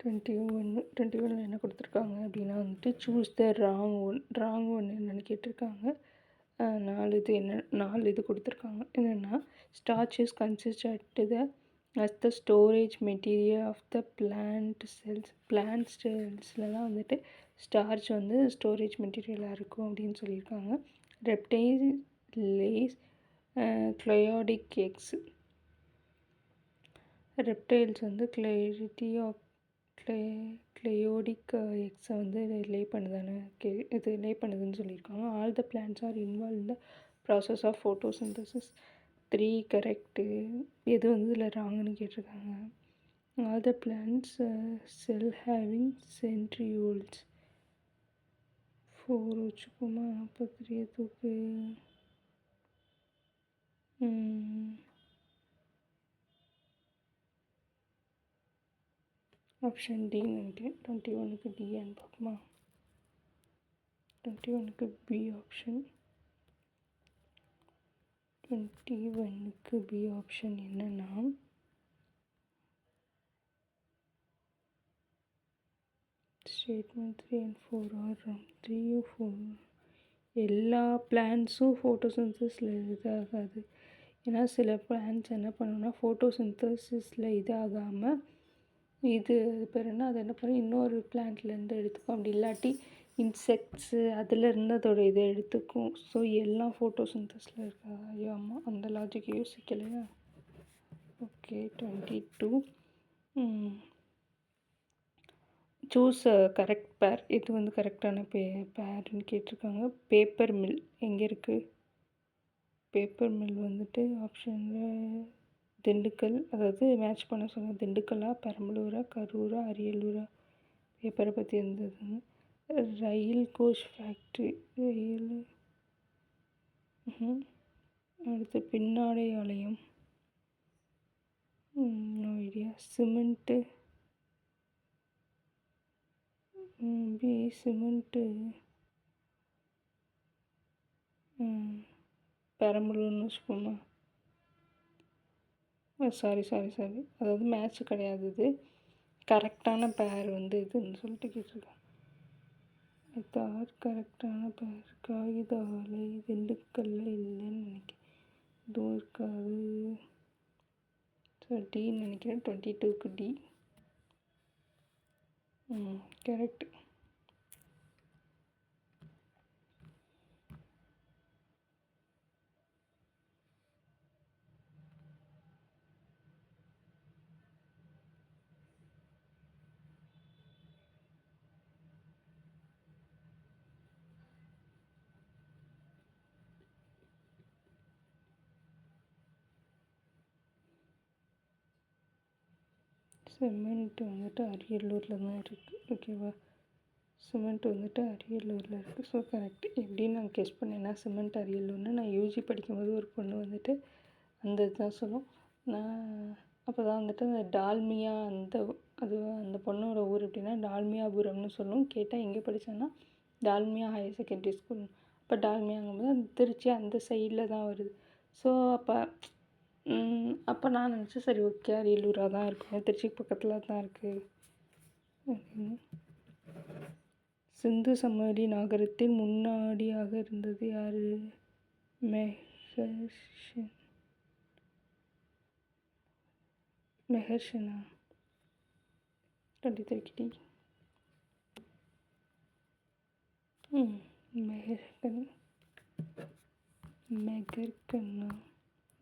21 என்ன கொடுத்துருக்காங்க அப்படின்னா வந்துட்டு சூஸ் த ராங் ஒன் என்னென்னு கேட்டிருக்காங்க. 4 இது கொடுத்துருக்காங்க. என்னென்னா starch is consist as the storage material of the plant செல்ஸில் தான் வந்துட்டு ஸ்டார்ச் வந்து ஸ்டோரேஜ் மெட்டீரியலாக இருக்கும் அப்படின்னு சொல்லியிருக்காங்க. Reptile lays cleidoic eggs. Reptiles வந்து கிளையோடிக் எக்ஸை வந்து லே பண்ணுதுன்னு சொல்லியிருக்காங்க. All the plants are involve in the process of photosynthesis. 3 correct. எது வந்து இதில் ராங்குன்னு கேட்டிருக்காங்க. All the plants cell having centrioles. 4 வச்சுக்கோமா. அப்போ 3 தூக்கு. ஆப்ஷன் டி நினைக்கிறேன். 21க்கு டின்னு பார்க்குமா. 21க்கு பி ஆப்ஷன். 21க்கு பி ஆப்ஷன் என்னன்னா ஸ்டேட்மெண்ட் 3 and 4 ஆர் 3 4. எல்லா பிளான்ட்ஸும் ஃபோட்டோசிந்தசிஸில் இதாகாது. ஏன்னா சில பிளான்ட்ஸ் என்ன பண்ணுன்னா ஃபோட்டோசிந்தசிஸில் இதாகாமல் இது பேர் என்ன, அது என்ன பண்ணும், இன்னொரு பிளான்ட்லேருந்து எடுத்துக்கும். அப்படி இல்லாட்டி இன்செக்ட்ஸு அதிலேருந்து அதோட இதை எடுத்துக்கும். ஸோ எல்லாம் ஃபோட்டோசிந்தசிஸில் இருக்கா? ஐயோ அம்மா, அந்த லாஜிக் யோசிக்கலையா. ஓகே. 22 choose correct pair. இது வந்து கரெக்டான பேருன்னு கேட்டிருக்காங்க. பேப்பர் மில் எங்கே இருக்குது? பேப்பர் மில் வந்துட்டு ஆப்ஷனில் திண்டுக்கல், அதாவது மேட்ச் பண்ண சொன்னால் திண்டுக்கல்லா, பெரம்பலூரா, கரூரா, அரியலூரா. பேப்பரை பற்றி இருந்ததுங்க. Rail coach factory. ரயில். அடுத்து பின்னாடை ஆலயம். No idea. சிமெண்ட்டு. சிமெண்ட்டு பெரம்பலூர்னு வச்சுக்கோமா. சாரி, அதாவது மேட்ச் கிடையாது. இது கரெக்டான பேர் வந்து இதுன்னு சொல்லிட்டு கேட்டிருக்கேன். இது கரெக்டான பேர். காகித ஆலை திண்டுக்கல்ல இல்லைன்னு நினைக்கிறேன். இதுவும் இருக்காது. டின்னு நினைக்கிறேன். 22க்கு டி. கரெக்ட். சிமெண்ட் வந்துட்டு அரியலூரில் தான் இருக்குது. ஓகேவா. சிமெண்ட் வந்துட்டு அரியலூரில் இருக்குது. So correct. எப்படின்னு நான் கெஸ் பண்ணேன்னா சிமெண்ட் அரியலூர்னு. நான் யூஜி படிக்கும்போது ஒரு பொண்ணு வந்துட்டு அந்த இதுதான் சொல்லும். நான் அப்போ தான் வந்துட்டு அந்த டால்மியா அந்த பொண்ணோட ஊர் எப்படின்னா டால்மியாபுரம்னு சொல்லும். கேட்டால் எங்கே படித்தேன்னா டால்மியா ஹையர் செகண்டரி ஸ்கூல். அப்போ டால்மியாங்கும்போது அந்த திருச்சி அந்த சைடில் தான் வருது. ஸோ அப்போ நான் நினச்சேன் சரி ஓகே அரியலூராக தான் இருக்கும், திருச்சிக்கு பக்கத்தில் தான் இருக்குது அப்படின்னு. சிந்து சமவெளி நாகரிகத்தில் முன்னாடியாக இருந்தது யார்? மெஹர்ஷனா. 23க்கு டி. மெகர்கன்னா.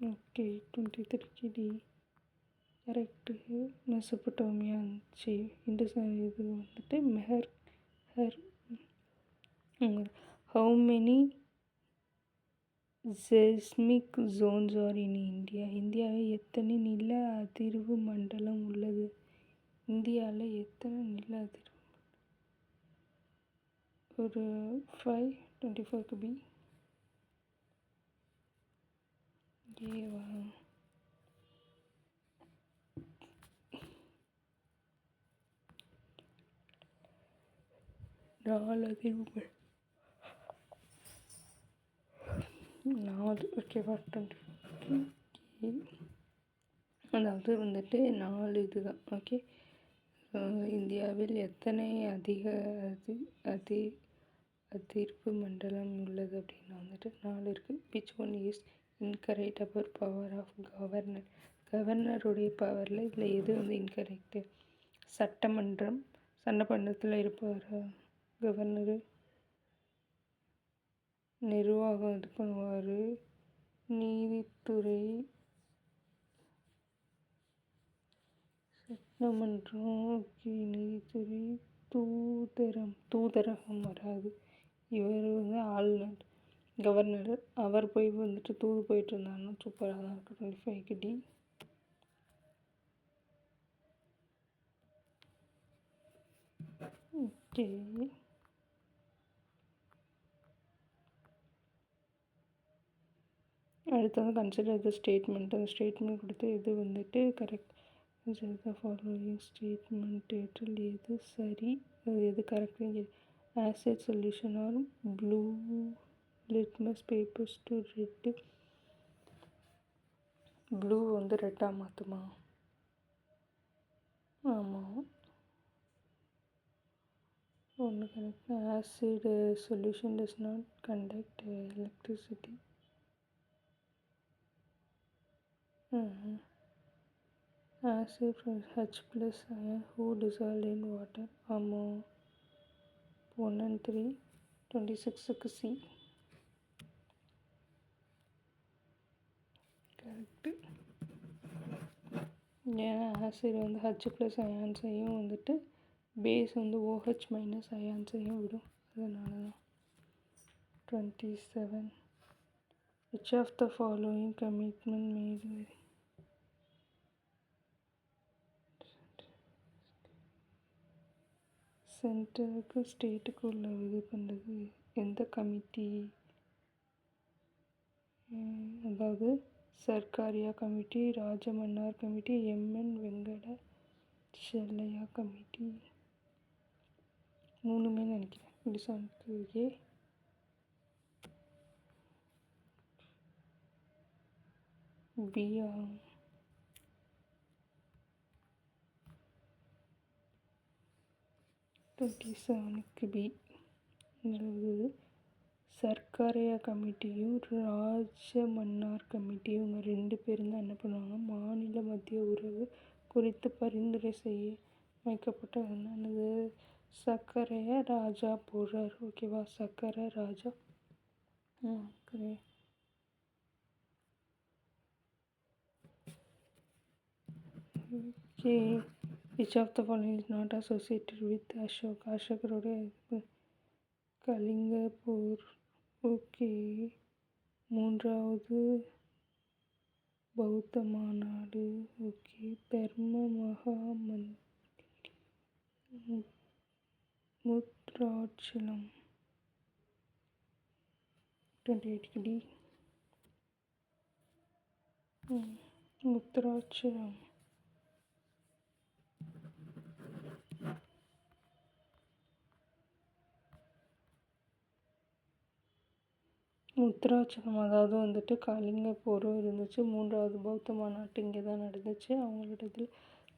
ஓகே. 23க்கு டி கரெக்டு. மெசபடோமியா இருந்துச்சு. இந்த இது வந்துட்டு how many seismic zones are in India? இந்தியாவில் எத்தனை நில அதிர்வு மண்டலம் உள்ளது? இந்தியாவில் எத்தனை நில அதிர்வு? ஒரு 5. 24க்கு பி. ஏவா. நாலு அதிர்வுகள் 4. ஓகேவா. 20 அதாவது வந்துட்டு 4 இதுதான். ஓகே. இந்தியாவில் எத்தனை அதிர்வு மண்டலம் உள்ளது அப்படின்னா வந்துட்டு 4 இருக்குது. Which one is incorrect about power of governor? கவர்னருடைய பவரில் இதில் எது வந்து இன்கரெக்டு? சட்டமன்றத்தில் இருப்பார் கவர்னரு. நிர்வாகம் இது பண்ணுவார். நீதித்துறை, சட்டமன்றம், ஓகே. நீதித்துறை, தூதரகம் வராது. இவர் வந்து ஆளுநர், கவர்னர். அவர் போய் வந்துட்டு தூது போயிட்டு இருந்தாருன்னா சூப்பராக தான் இருக்குது. 25க்கு டி. ஓகே. அடுத்து வந்து கன்சிடர் த ஸ்டேட்மெண்ட். அந்த ஸ்டேட்மெண்ட் கொடுத்து இது வந்துட்டு கரெக்ட். த ஃபாலோயிங் ஸ்டேட்மெண்ட் எது சரி, அது எது கரெக்டுன்னு. Acid solution or blue litmus papers to red. Blue வந்து ரெட்டாக மாற்றுமா? ஆமாம், ஒன்று correct. Acid solution does not conduct electricity. Acid from H plus ion who dissolved in water. ஆமாம், 1 and 3. 26க்கு சி கரெக்டு. ஏன்னா ஆசிட் வந்து H ப்ளஸ் அயான்ஸையும் வந்துட்டு பேஸ் வந்து OH மைனஸ் அயான்ஸையும் விடும், அதனால தான். 27. Which of the following commitment made? சென்டருக்கு ஸ்டேட்டுக்கு உள்ள இது பண்ணுறது எந்த கமிட்டி? அதாவது Sarkaria committee, Rajamannar committee, MN Venkata Chelliah committee. 3மே நினைக்கிறேன். டிசான்க்கு ஏ. பியா? 27க்கு பி. அதாவது சர்க்காரியா கமிட்டியும் ராஜமன்னார் கமிட்டியும் இவங்க 2 பேரும் தான் என்ன பண்ணுவாங்க, மாநில மத்திய உறவு குறித்து பரிந்துரை செய்ய அமைக்கப்பட்ட என்னது சர்க்கரையா ராஜா போடுறார். ஓகேவா, சர்க்கரை Raja. Okay. Okay. Which of the following is not associated with Ashok? அசோகருடைய கலிங்க போர். ஓகே. 3வது பௌத்த மாநாடு. ஓகே. தர்ம மகா முத்ராட்சலம். 28க்கு டி. முத்ராட்சலம். முத்ராட்சலம் அதாவது வந்துட்டு கலிங்க போரும் இருந்துச்சு. 3வது பௌத்த மாநாட்டு இங்கே தான் நடந்துச்சு. அவங்களோட இதில்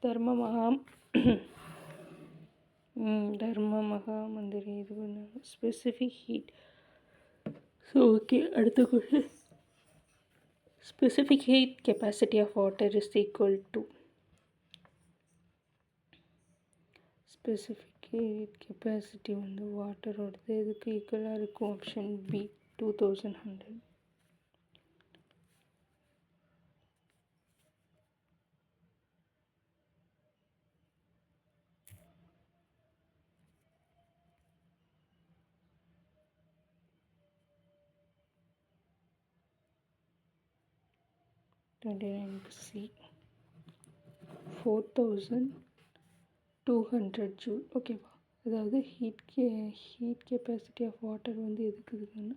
தர்ம மகா மந்திரி இது பண்ணாங்க. Specific heat. ஸோ ஓகே, அடுத்த question. Specific heat capacity of water is equal to. Specific heat capacity வந்து வாட்டரோடது எதுக்கு ஈக்குவலாக இருக்கும்? Option B 2100. C 4200 joule. ஓகேவா, அதாவது ஹீட் கெப்பாசிட்டி ஆஃப் வாட்டர் வந்து எதுக்கு இருக்குன்னா,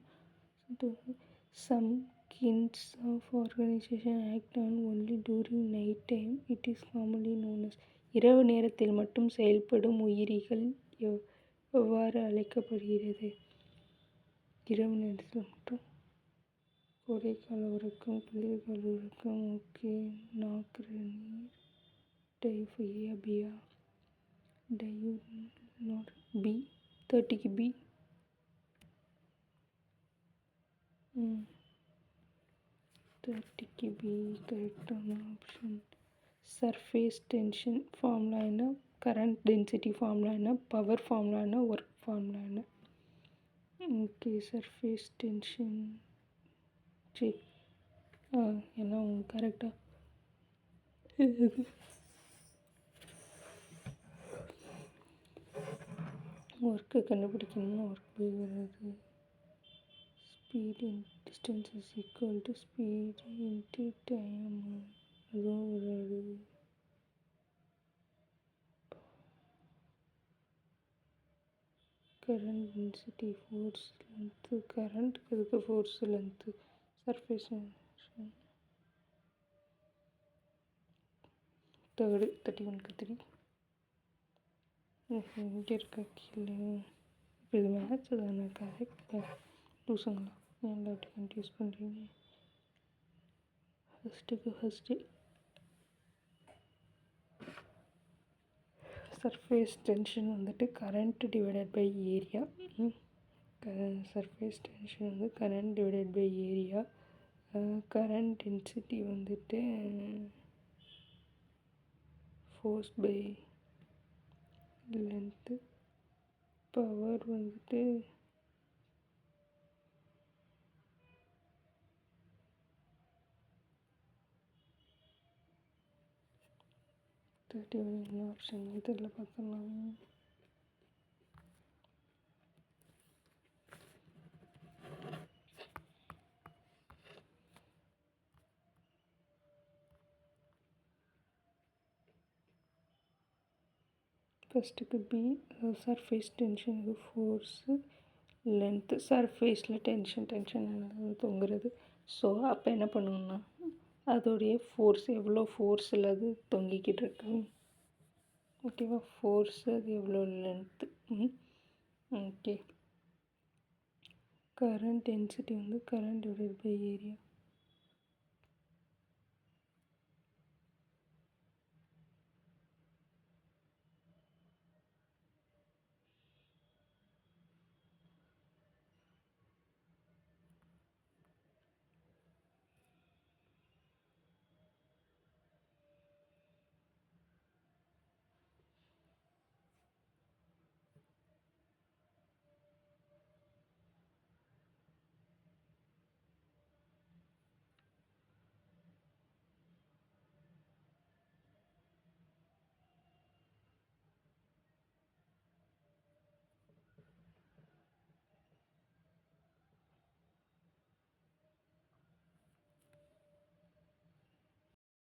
some kinds of organization act on only during night time. It is commonly known as. இரவு நேரத்தில் மட்டும் செயல்படும் உயிரிகள் எவ்வாறு அழைக்கப்படுகிறது? இரவு நேரத்தில் மட்டும். கோடைக்கால உறக்கம், குளிர்கால உறக்கம். ஓகே. நாக்ரனீர், டைஃபியா, பியா. டயோட் பி 30க்கு பி. 30க்கு பி கரெக்டான ஆப்ஷன். சர்ஃபேஸ் டென்ஷன் ஃபார்முலா என்ன, கரண்ட் டென்சிட்டி ஃபார்முலா என்ன, பவர் ஃபார்முலா என்ன, ஒர்க் ஃபார்முலா என்ன? ஓகே, சர்ஃபேஸ் டென்ஷன் சரி எல்லாம் கரெக்டாக ஒர்க்கு கண்டுபிடிக்கணும்னா ஒர்க் பை வராது. Speed in distance is equal to speed into time, அதுவும் வராது. கரண்ட் டென்சிட்டி, ஃபோர்ஸ் லென்த்து, கரண்ட்டுக்கு இருக்குது force length, surface tension. Third 31க்கு 3 இங்கே இருக்க கீழே. இப்போ இது மேட்ச் தானே கரெக்டாக லூசுங்களா, ஏன் அப்படி கன்ஃபியூஸ் பண்ணுறீங்க? ஃபஸ்ட்டு சர்ஃபேஸ் டென்ஷன் வந்துட்டு current divided by area. Surface tension வந்து current divided by area. Current density வந்துட்டு ஃபோர்ஸ் பை லென்த்து. பவர் வந்துட்டு என்ன ஆப்ஷன் இதில் பார்க்கலாம். ஃபஸ்ட்டுக்கு பி, சர்ஃபேஸ் டென்ஷன் இது ஃபோர்ஸு லென்த்து. சர்ஃபேஸில் டென்ஷன் என்னது தொங்குறது. ஸோ அப்போ என்ன பண்ணுவோம்னா அதோடைய ஃபோர்ஸ் எவ்வளோ ஃபோர்ஸில் அது தொங்கிக்கிட்டு இருக்கு, ஓகேவா? ஃபோர்ஸு அது எவ்வளோ லென்த்து. ஓகே, கரண்ட் டென்சிட்டி வந்து கரண்ட் டிவைடட் பை ஏரியா.